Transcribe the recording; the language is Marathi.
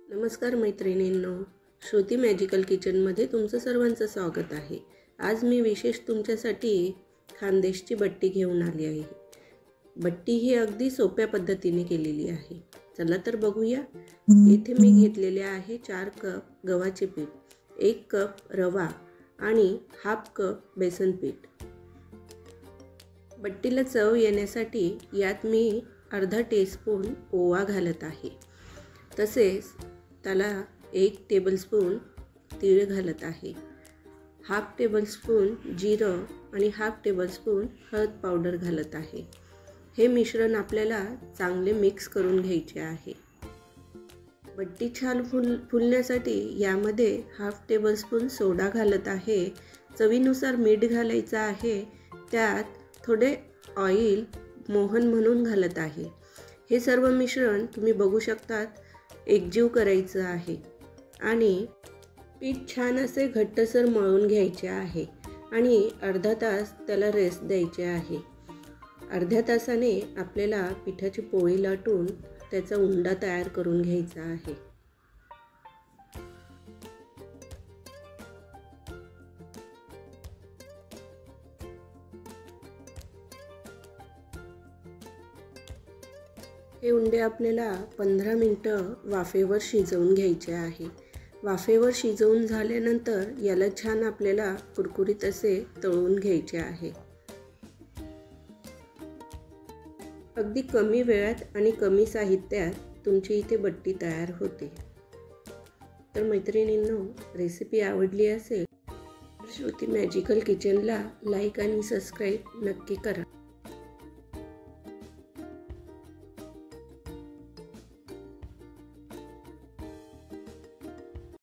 नमस्कार मैत्रिणींनो, श्रुती मॅजिकल किचनमध्ये तुमचं सर्वांचं स्वागत आहे। आज मी विशेष तुमच्यासाठी खानदेशची बट्टी घेऊन आली आहे। बट्टी ही अगदी सोप्या पद्धतीने केलेली आहे। चला तर बघूया। इथे मी घेतलेले आहे 4 कप गव्हाचे पीठ, 1 कप रवा आणि हाफ कप बेसन पीठ। बट्टीला चव येण्यासाठी यात मी अर्धा टीस्पून ओवा घालत आहे। तसेच त्याला 1 टेबलस्पून तीळ घालत आहे, हाफ टेबलस्पून जिरं आणि हाफ टेबलस्पून हळद पावडर घालत आहे। हे मिश्रण आपल्याला चांगले मिक्स करून घ्यायचे आहे। बट्टी छान फुलण्यासाठी यामध्ये हाफ टेबलस्पून सोडा घालत आहे। चवीनुसार मीठ घालायचं आहे। त्यात थोडे ऑइल मोहन म्हणून घालत आहे। हे सर्व मिश्रण तुम्ही बघू शकतात एकजीव करायचं आहे आणि पीठ छान असे घट्टसर मळून घ्यायचे आहे आणि अर्धा तास त्याला रेस्ट द्यायचे आहे। अर्ध्या तासाने आपल्याला पिठाची पोळी लाटून त्याचा उंडा तयार करून घ्यायचा आहे। हे उंडे आपल्याला 15 मिनिटं वाफेवर शिजवून घ्यायचे आहे। वाफेवर शिजवून झाल्यानंतर याला छान आपल्याला कुरकुरीत असे तळून घ्यायचे आहे। अगदी कमी वेळात आणि कमी साहित्यात तुमची इथे बट्टी तयार होते। तर मैत्रिणींनो, रेसिपी आवडली असेल तर श्रुती मॅजिकल किचनला लाईक आणि सबस्क्राईब नक्की करा।